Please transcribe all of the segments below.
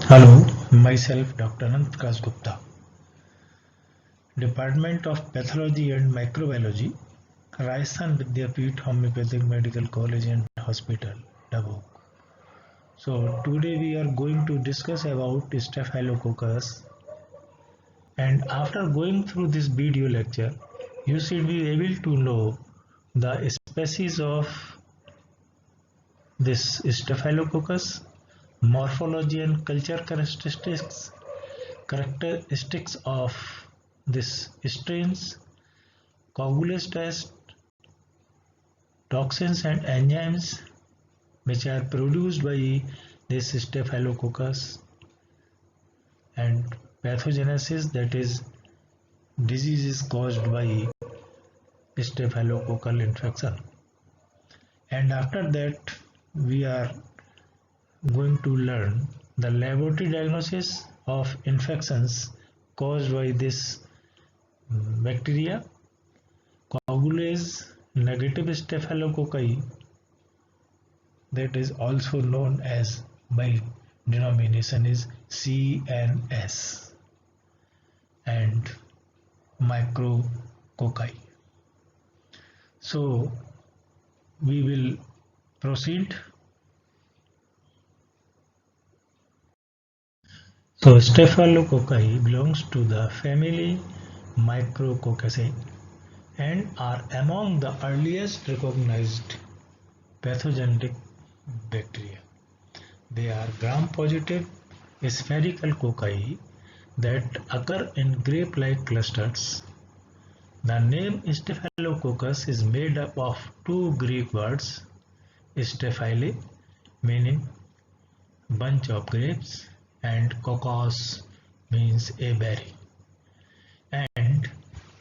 Hello, myself Dr. Anant Gupta, Department of Pathology and Microbiology, Rajasthan Vidyapeeth Homeopathic Medical College and Hospital, Dabhol. So today we are going to discuss about Staphylococcus, and after going through this video lecture, you should be able to know the species of this Staphylococcus, morphology and culture characteristics of this strains, coagulase test, toxins and enzymes which are produced by this Staphylococcus, and pathogenesis, that is diseases caused by staphylococcal infection. And after that we are going to learn the laboratory diagnosis of infections caused by this bacteria, coagulase negative staphylococci, that is also known as by denomination is CNS, and micrococci. So we will proceed. So Staphylococci belongs to the family Micrococcaceae and are among the earliest recognized pathogenic bacteria. They are gram-positive spherical cocci that occur in grape-like clusters. The name Staphylococcus is made up of two Greek words, staphyle, meaning bunch of grapes, and kokos, means a berry. And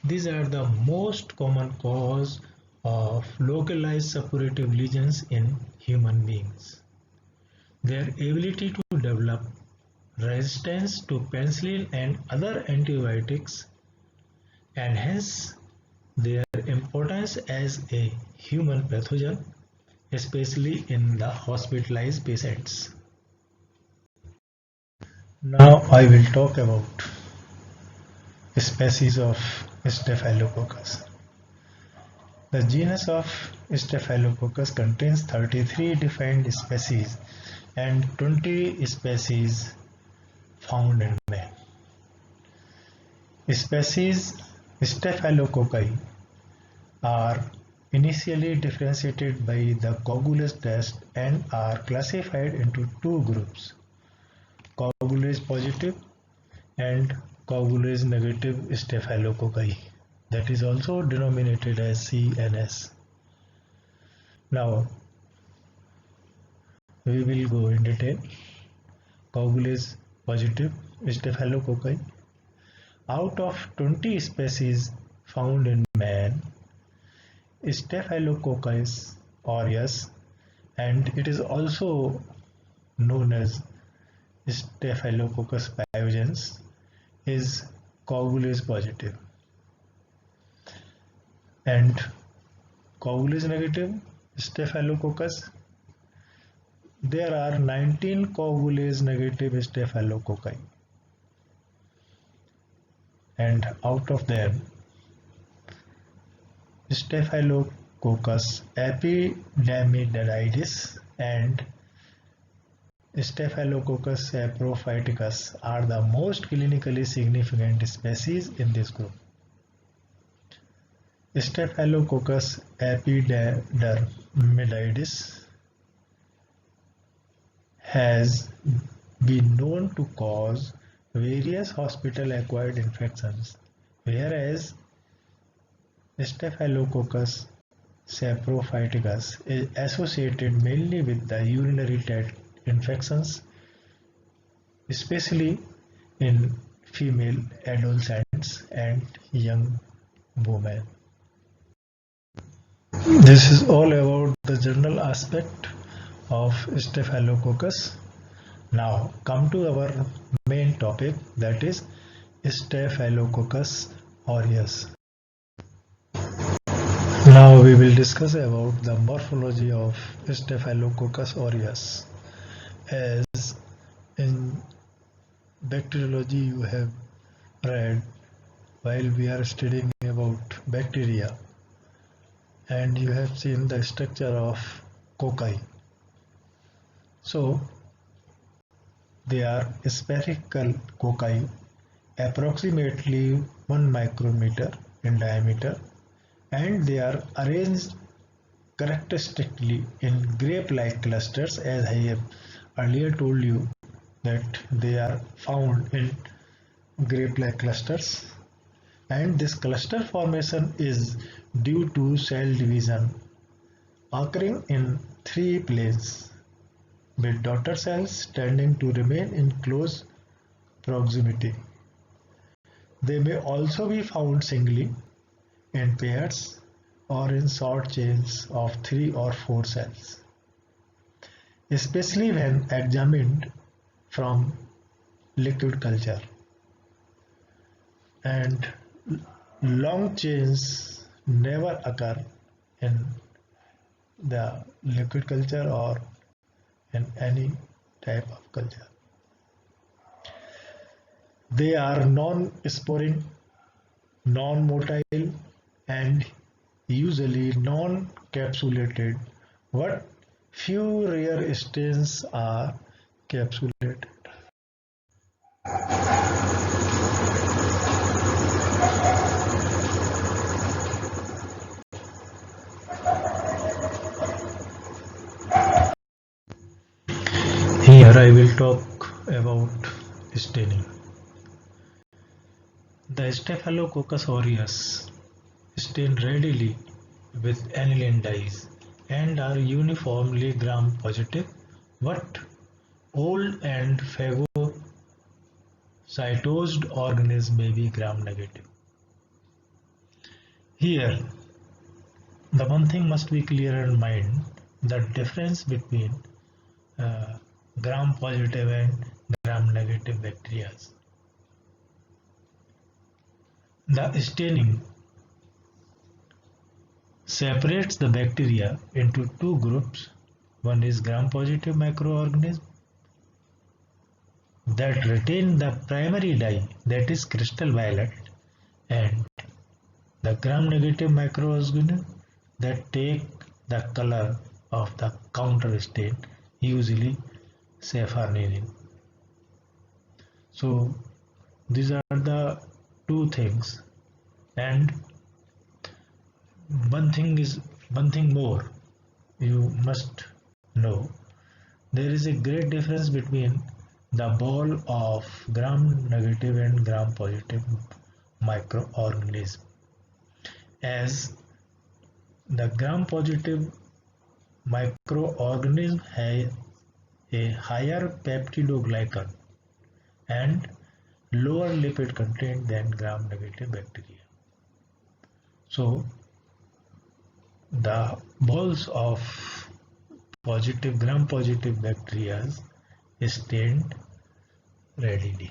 these are the most common cause of localized suppurative lesions in human beings. Their ability to develop resistance to penicillin and other antibiotics, and hence their importance as a human pathogen, especially in the hospitalized patients. Now I will talk about species of Staphylococcus. The genus of Staphylococcus contains 33 defined species and 20 species found in man. Species Staphylococci are initially differentiated by the coagulase test and are classified into two groups, coagulase positive and coagulase negative staphylococci, that is also denominated as CNS. Now we will go in detail. Coagulase positive staphylococci. Out of 20 species found in man, Staphylococcus aureus, and it is also known as Staphylococcus pyogenes, is coagulase positive, and coagulase negative Staphylococcus, there are 19 coagulase negative staphylococci, and out of them Staphylococcus epidermidis and Staphylococcus saprophyticus are the most clinically significant species in this group. Staphylococcus epidermidis has been known to cause various hospital-acquired infections, whereas Staphylococcus saprophyticus is associated mainly with the urinary tract infections, especially in female adolescents and young women. This is all about the general aspect of Staphylococcus. Now come to our main topic, that is Staphylococcus aureus. Now we will discuss about the morphology of Staphylococcus aureus. As in bacteriology you have read while we are studying about bacteria, and you have seen the structure of cocci. So they are spherical cocci approximately 1 micrometer in diameter, and they are arranged characteristically in grape-like clusters, as I have earlier told you that they are found in grape-like clusters, and this cluster formation is due to cell division occurring in three planes, with daughter cells tending to remain in close proximity. They may also be found singly, in pairs, or in short chains of 3 or 4 cells, especially when examined from liquid culture. And long chains never occur in the liquid culture or in any type of culture. They are non-sporing, non-motile, and usually non-capsulated, but few rare strains are capsulated. Here I will talk about staining. The Staphylococcus aureus stain readily with aniline dyes and are uniformly gram-positive, but old and phagocytosed organisms may be gram-negative. Here, the one thing must be clear in mind: the difference between gram-positive and gram-negative bacteria. The staining separates the bacteria into two groups. One is gram-positive microorganism that retain the primary dye, that is crystal violet, and the gram-negative microorganism that take the color of the counter stain, usually sapphire. So these are the two things, and one thing more you must know: there is a great difference between the ball of gram-negative and gram-positive microorganism, as the gram-positive microorganism has a higher peptidoglycan and lower lipid content than gram-negative bacteria. So the balls of gram-positive bacteria stained readily.